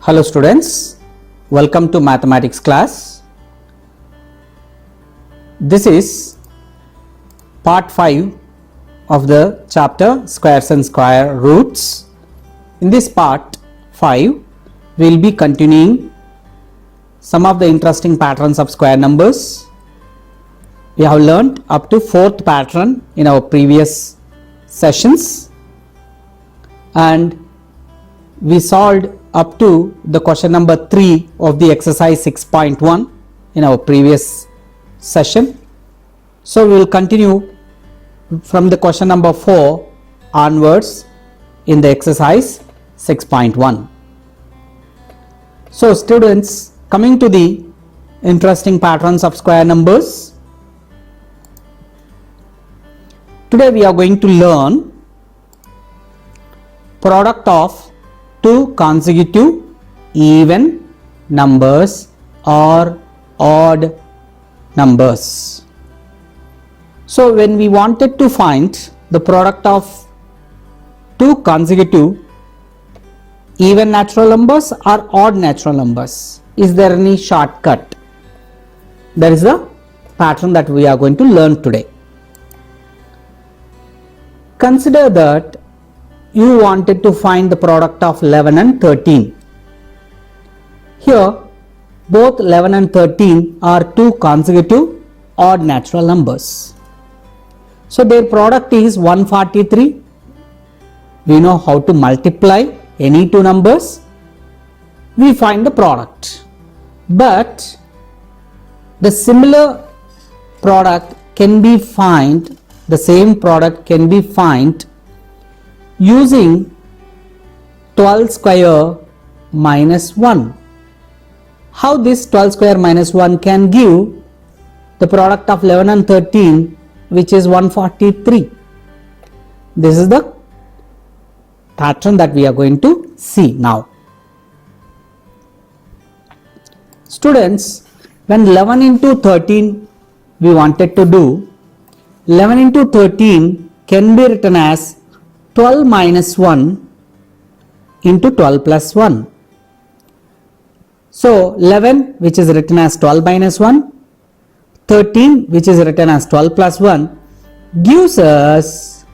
Hello students, welcome to mathematics class. This is part 5 of the chapter squares and square roots. In this part 5, we will be continuing some of the interesting patterns of square numbers. We have learnt up to 4th pattern in our previous sessions, and we solved up to the question number 3 of the exercise 6.1 in our previous session. So we will continue from the question number 4 onwards in the exercise 6.1. So students, coming to the interesting patterns of square numbers, today we are going to learn product of two consecutive even numbers or odd numbers. So when we wanted to find the product of two consecutive even natural numbers or odd natural numbers, is there any shortcut? There is a pattern that we are going to learn today. Consider that you wanted to find the product of 11 and 13. Here both 11 and 13 are two consecutive odd natural numbers. So their product is 143. We know how to multiply any two numbers. We find the product. But the similar product can be found, the same product can be found using 12 square minus 1. How this 12 square minus 1 can give the product of 11 and 13, which is 143. This is the pattern that we are going to see now. Students, when 11 into 13 we wanted to do, 11 into 13 can be written as 12 minus 1 into 12 plus 1. So 11, which is written as 12 minus 1, 13, which is written as 12 plus 1, gives us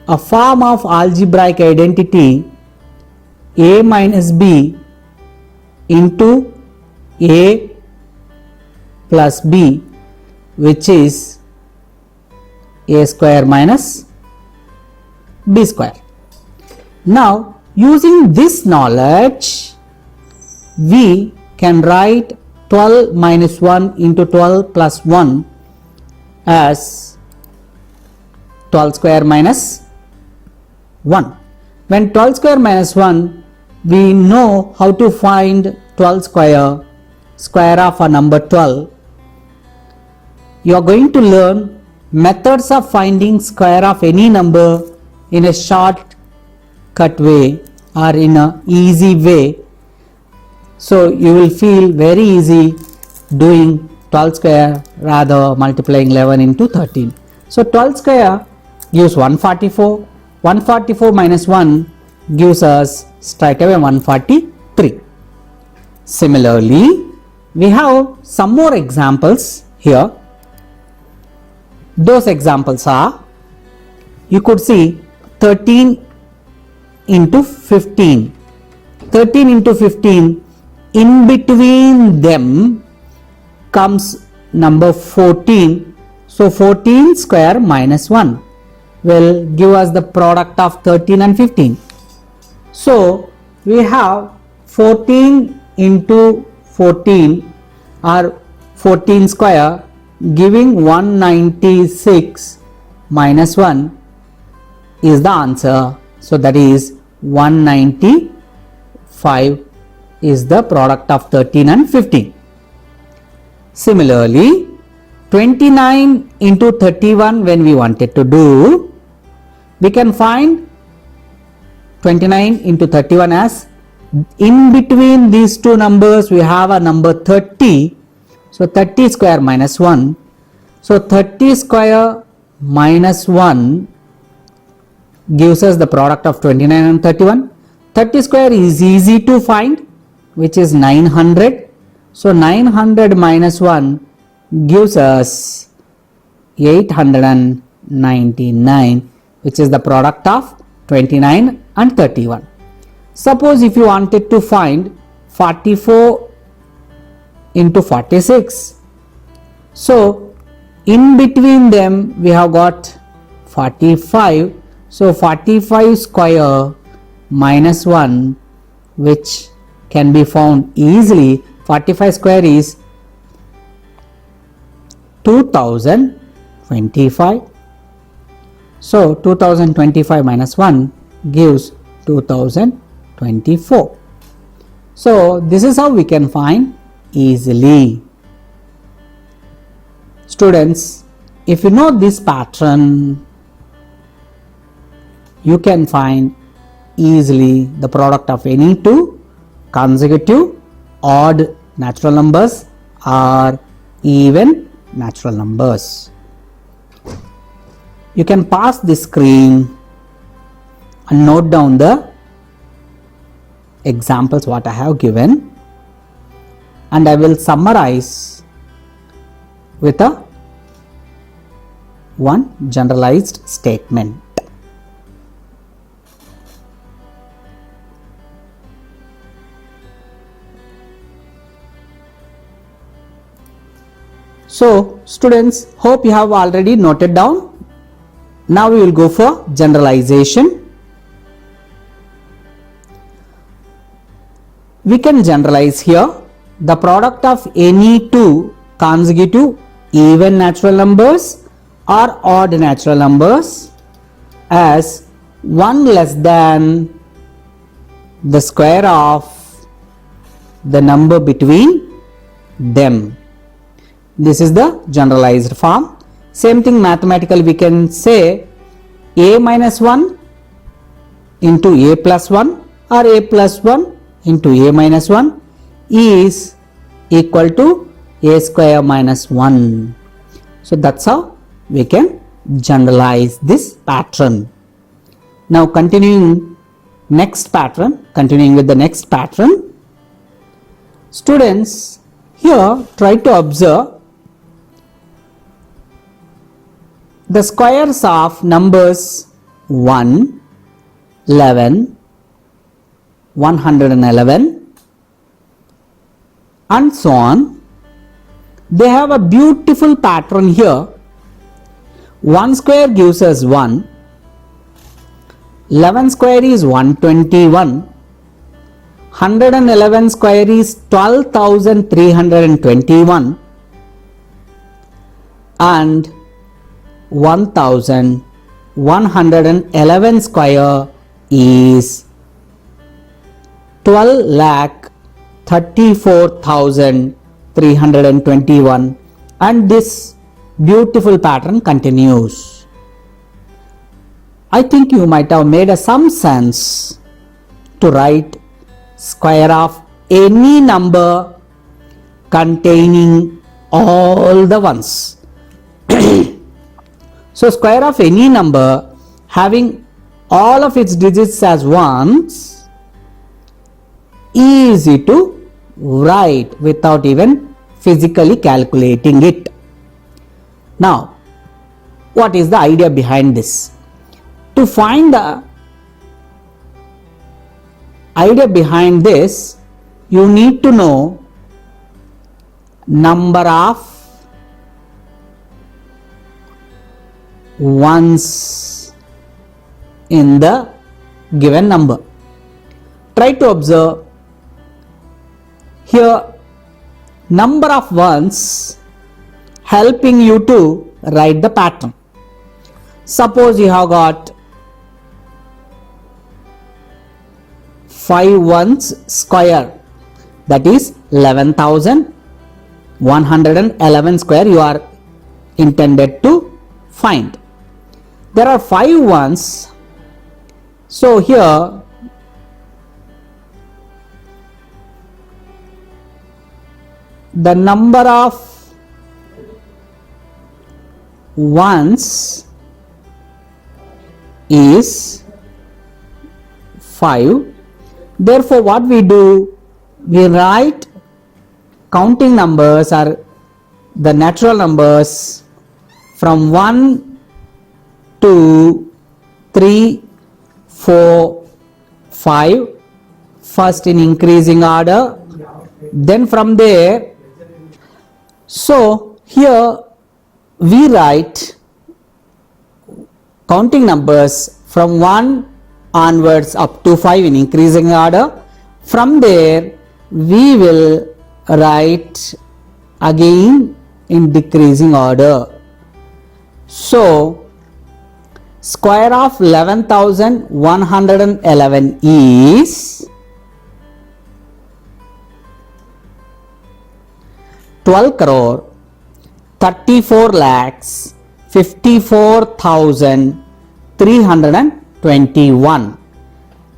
a form of algebraic identity a minus b into a plus b, which is a square minus b square. Now using this knowledge, we can write 12 minus 1 into 12 plus 1 as 12 square minus 1. When 12 square minus 1, we know how to find 12 square of a number 12. You are going to learn methods of finding square of any number in a short cut way or in a easy way. So you will feel very easy doing 12 square rather multiplying 11 into 13. So 12 square gives 144. 144 minus 1 gives us straight away 143. Similarly, we have some more examples here. Those examples are, you could see 13 into 15. 13 into 15, in between them comes number 14. So 14 square minus 1 will give us the product of 13 and 15. So we have 14 into 14 or 14 square giving 196 minus 1 is the answer. So that is 195 is the product of 13 and 15. Similarly, 29 into 31 when we wanted to do, we can find 29 into 31 as in between these two numbers we have a number 30. So 30 square minus 1. So 30 square minus 1 gives us the product of 29 and 31. 30 square is easy to find, which is 900. So 900 minus 1 gives us 899, which is the product of 29 and 31. Suppose if you wanted to find 44 into 46. So in between them we have got 45. So 45 square minus 1, which can be found easily. 45 square is 2025. So 2025 minus 1 gives 2024. So this is how we can find easily. Students, if you know this pattern, you can find easily the product of any two consecutive odd natural numbers or even natural numbers. You can pause the screen and note down the examples what I have given, and I will summarize with one generalized statement. So students, hope you have already noted down. Now we will go for generalization. We can generalize here the product of any two consecutive even natural numbers or odd natural numbers as 1 less than the square of the number between them. This is the generalized form. Same thing mathematical, we can say a minus 1 into a plus 1 or a plus 1 into a minus 1 is equal to a square minus 1. So that's how we can generalize this pattern. Now continuing with the next pattern. Students, here try to observe the squares of numbers 1, 11, 111 and so on. They have a beautiful pattern here. 1 square gives us 1, 11 square is 121, 111 square is 12,321 and 1111 square is 12,34,321, and this beautiful pattern continues. I think you might have made some sense to write square of any number containing all the ones. So square of any number having all of its digits as ones, easy to write without even physically calculating it. Now, what is the idea behind this? To find the idea behind this, you need to know number of ones in the given number. Try to observe here number of ones helping you to write the pattern. Suppose you have got 5 ones square, that is 11,111 square you are intended to find. There are 5 ones, so here the number of ones is 5. Therefore, what we do, we write counting numbers or the natural numbers from 1, 2, 3, 4, 5, first in increasing order, then from there, so here we write counting numbers from 1 onwards up to 5 in increasing order. From there we will write again in decreasing order. So square of 11,111 is 12 crore 34 lakhs 54,321.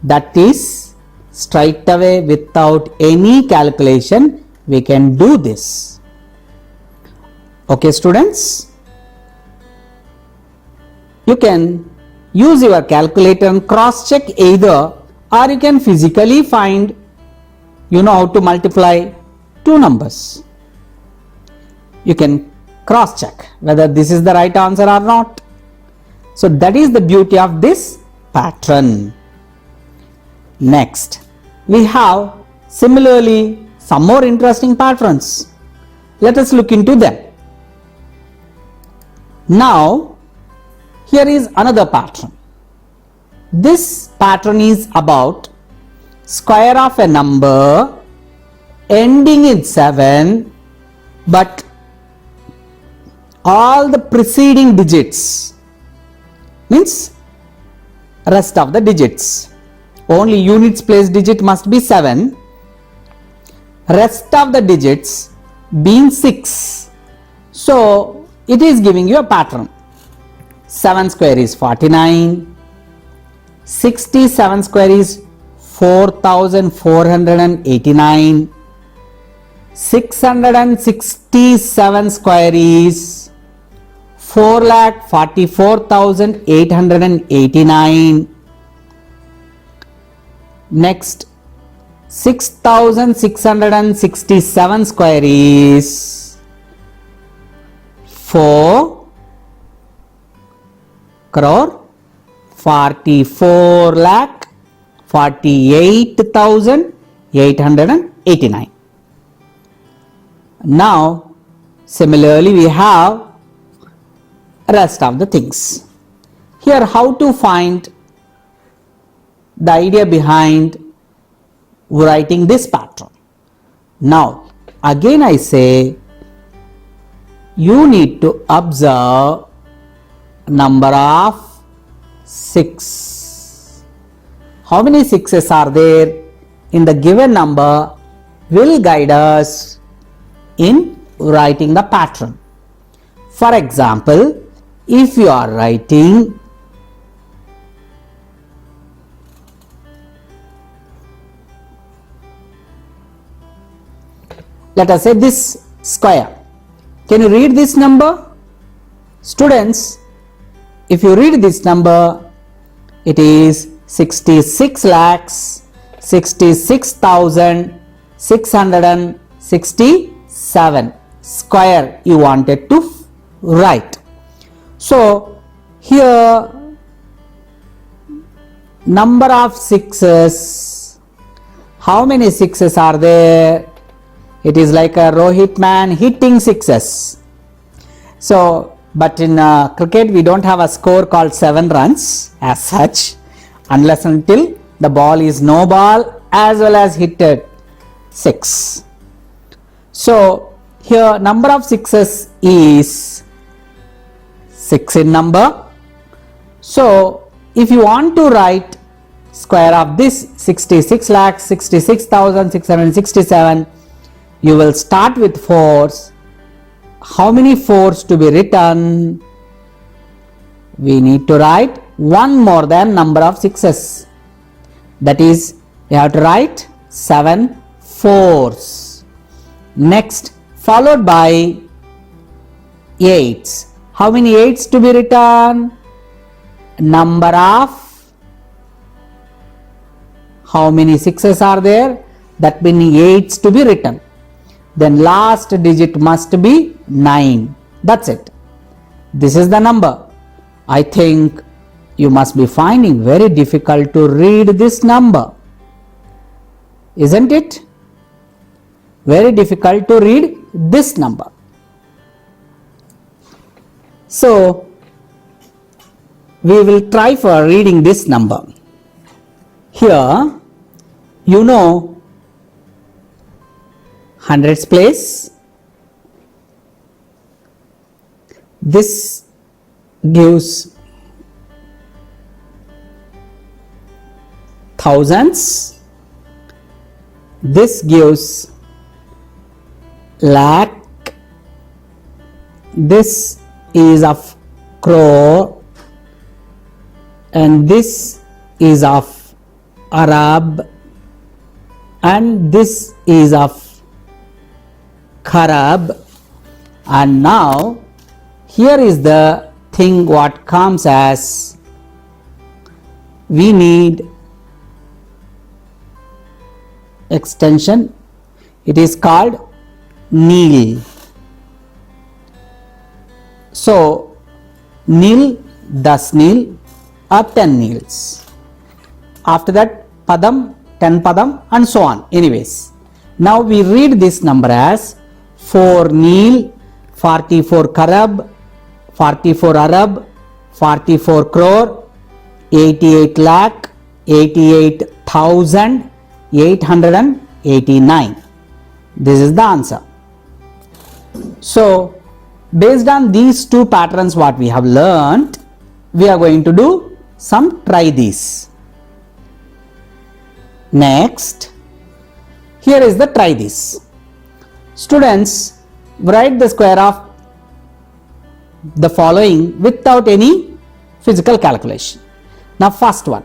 That is straight away without any calculation we can do this. Okay students, you can use your calculator and cross check either, or you can physically find, you know how to multiply two numbers. You can cross check whether this is the right answer or not. So that is the beauty of this pattern. Next, we have similarly some more interesting patterns. Let us look into them. Now, here is another pattern. This pattern is about square of a number ending in 7, but all the preceding digits, means rest of the digits, only units place digit must be 7, rest of the digits being 6. So it is giving you a pattern. 7 square is 49, 67 square is 4,489, 667 square is 4,44,889. Next, 6,667 square is 4 crore 44 lakh 48,889. Now similarly we have rest of the things. Here how to find the idea behind writing this pattern. Now again I say you need to observe number of 6. How many 6s are there in the given number will guide us in writing the pattern. For example, if you are writing let us say this square. Can you read this number? Students, if you read this number, it is 66 lakhs 66,667 square you wanted to write. So here number of 6s, how many 6s are there? It is like a Rohit man hitting 6s. So but in cricket we don't have a score called 7 runs as such, unless until the ball is no ball as well as hit at 6. So here number of 6s is 6 in number. So if you want to write square of this 66 lakhs 66,667, you will start with 4s. How many 4s to be written? We need to write one more than number of 6s. That is, we have to write 7 4s. Next, followed by 8s. How many 8s to be written? Number of How many 6s are there? That means 8s to be written. Then last digit must be 9. That's it. This is the number. I think you must be finding very difficult to read this number. Isn't it? Very difficult to read this number. So, we will try for reading this number. Here, you know hundreds place. This gives thousands. This gives lakh. This is of crore, and this is of Arab, and this is of Kharab. And now here is the thing what comes as we need extension. It is called nil. So nil, das nil, or 10 nils. After that padam, 10 padam, and so on. Anyways, now we read this number as 4 nil, 44 Kharab, 44 Arab, 44 crore, 88 lakh, 88,889. This is the answer. So, based on these two patterns what we have learnt, we are going to do some try these. Next, here is the try this. Students, write the square of the following without any physical calculation. Now first one,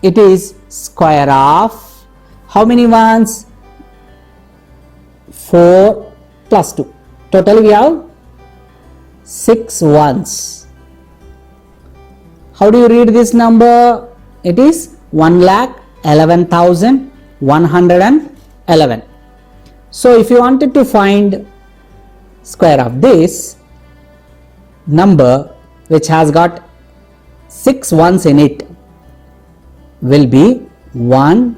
it is square of how many ones? 4 plus 2. Total we have 6 ones. How do you read this number? It is 1,11,111. So if you wanted to find square of this number which has got 6 ones in it, will be 1,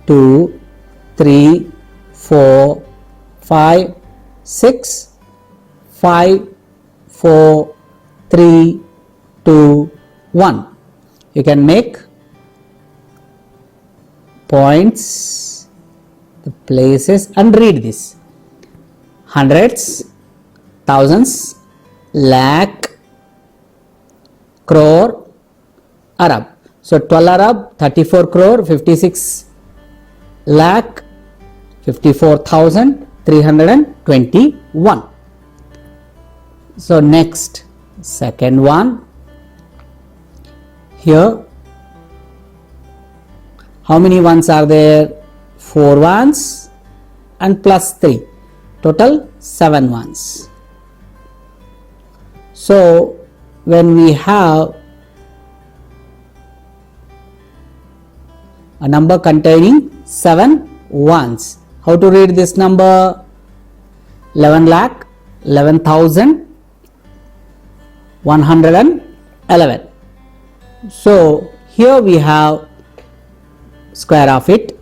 2, 3, 4, 5, 6, 5, 4, 3, 2, 1. You can make points, the places, and read this. Hundreds, thousands, lakh, crore, Arab. So 12 Arab, 34 crore, 56 lakh, 54,321. So next, second one. Here, how many ones are there? 4 ones and plus 3. Total 7 ones. So when we have a number containing 7 ones, how to read this number? 11 lakh, 11,111. So here we have square of it.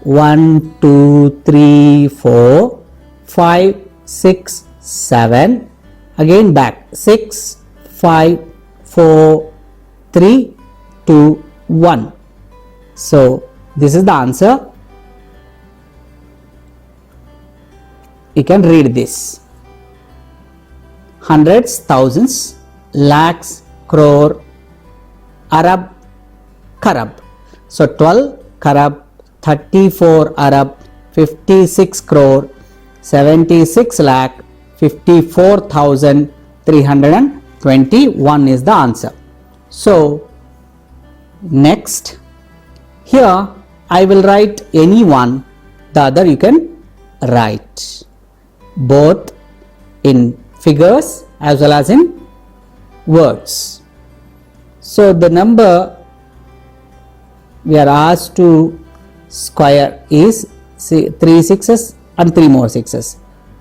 1, 2, 3, 4, 5, 6, 7. Again back. 6, 5, 4, 3, 2, 1. So this is the answer. You can read this. Hundreds, thousands, lakhs, crore, Arab, Kharab. So 12 Kharab, 34 Arab, 56 crore, 76 lakh, 54,321 is the answer. So next, here I will write any one, the other you can write, both in figures as well as in words. So the number we are asked to square is 3 sixes and 3 more sixes.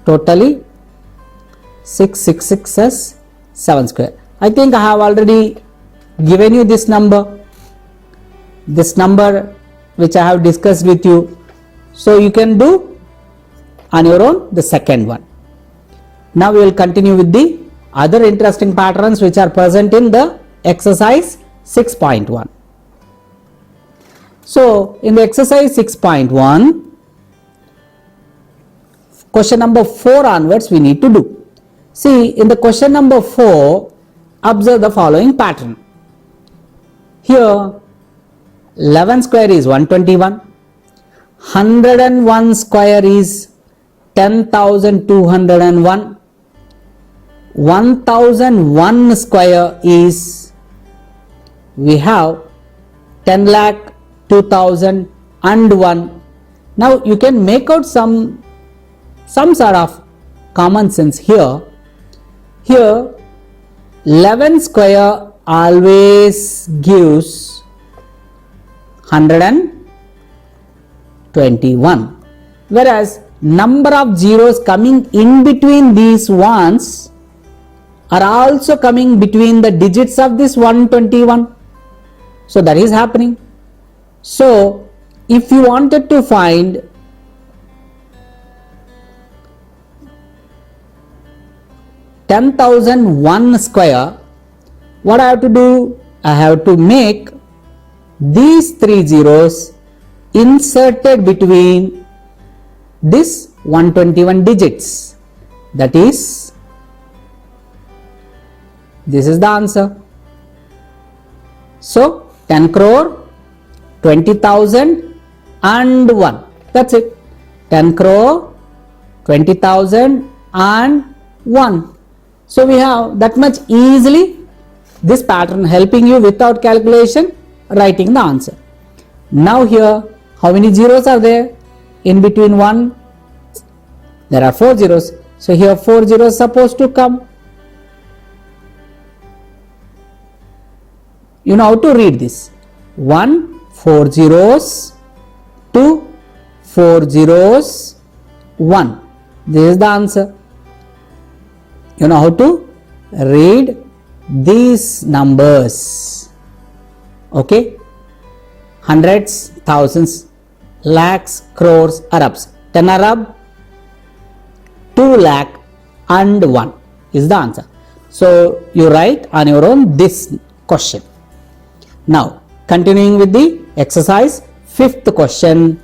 Totally 6 sixes 7 square. I think I have already given you this number which I have discussed with you. So you can do on your own the second one. Now we will continue with the other interesting patterns which are present in the exercise 6.1. So in the exercise 6.1, question number 4 onwards we need to do. See, in the question number 4, observe the following pattern. Here 11 square is 121, 101 square is 10,201, 1001 square is, we have 10,02,001. Now you can make out some sort of common sense here. Here 11 square always gives 121, whereas number of zeros coming in between these ones are also coming between the digits of this 121. So that is happening. So if you wanted to find (10,001) square, what I have to do? I have to make these 3 zeros inserted between this 121 digits. That is, this is the answer. So 10 crore 20,000 and 1. That's it. 10 crore 20,000 and 1. So we have that much easily this pattern helping you without calculation writing the answer. Now here how many zeros are there? In between 1 there are 4 zeros. So here 4 zeros supposed to come. You know how to read this. 1 4 zeros, 2 4 zeros, 1. This is the answer. You know how to read these numbers. Okay. Hundreds, thousands, lakhs, crores, arabs. 10 arab, 2 lakh and 1 is the answer. So you write on your own this question. Now continuing with the exercise 5th question.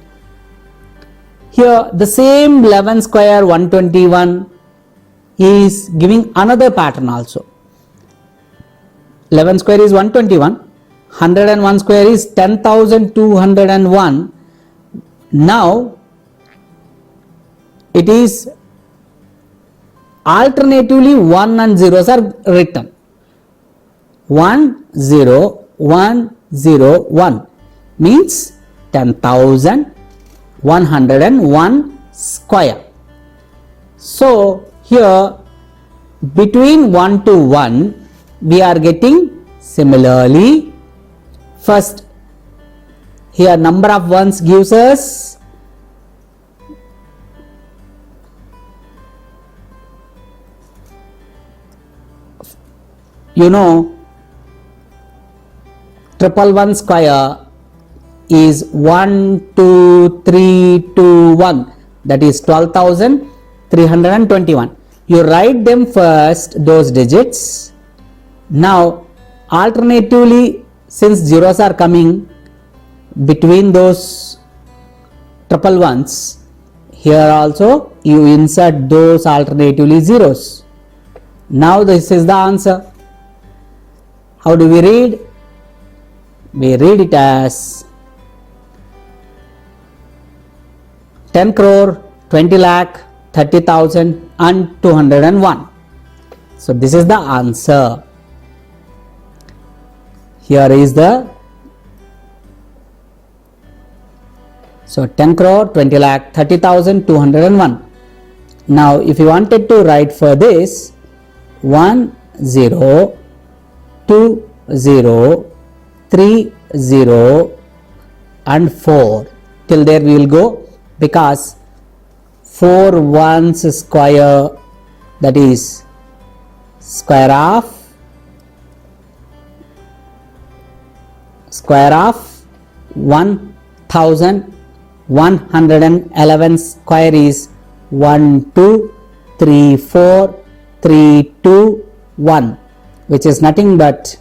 Here the same 11 square 121 is giving another pattern also. 11 square is 121, 101 square is 10,201. Now it is alternatively 1 and zeros are written. 1 0 1 0 1 means 10,101 square. So here between 1 to 1 we are getting similarly. First here number of ones gives us triple one square is 1 2 3 2 1, that is 12,321. You write them first, those digits. Now alternatively, since zeros are coming between those triple ones, here also you insert those alternatively zeros. Now this is the answer. How do we read? We read it as 10 crore 20 lakh 30,000 and 201. So this is the answer. Here is the 10 crore 20 lakh 30,000 201. Now if you wanted to write for this 1 0 2 0 3 0 and 4. Till there we will go, because 4 ones square, that is square of 1111 square is 1 2 3 4 3 2 1, which is nothing but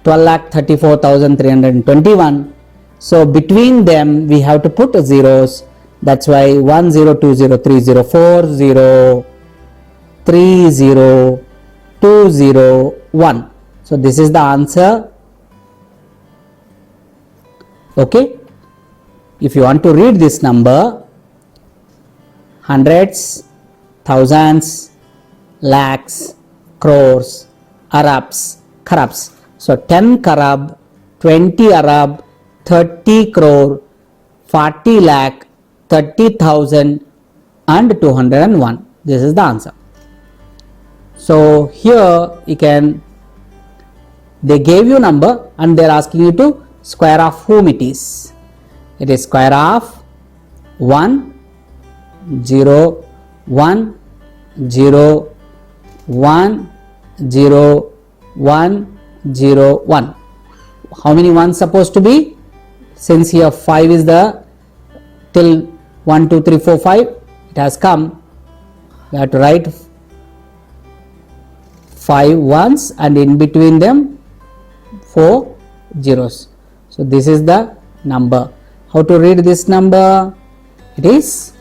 12,34,321. So between them we have to put zeros. That's why 1 0 2 0 3 0 4 0 3 0 2 0 1. So this is the answer. Okay, if you want to read this number, hundreds, thousands, lakhs, crores, arabs, kharabs. So 10 kharab, 20 arab, 30 crore, 40 lakh, 30,000 and 201. This is the answer. So here you can, they gave you number and they are asking you to square of whom it is. It is square of 1 0 1 0 1 0 1 0 1. How many ones supposed to be? Since here 5 is the till 1 2 3 4 5, it has come. We have to write 5 ones and in between them 4 zeros. So this is the number. How to read this number? It is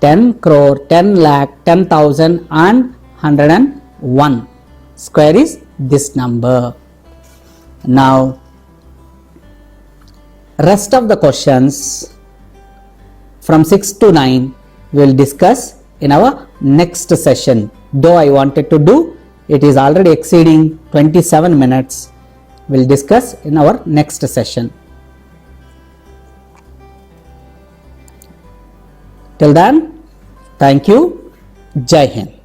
10 crore, 10 lakh, 10,000 and 101. Square is this number. Now rest of the questions from 6 to 9 we will discuss in our next session. Though I wanted to do, it is already exceeding 27 minutes. We will discuss in our next session. Till then, thank you. Jai Hind.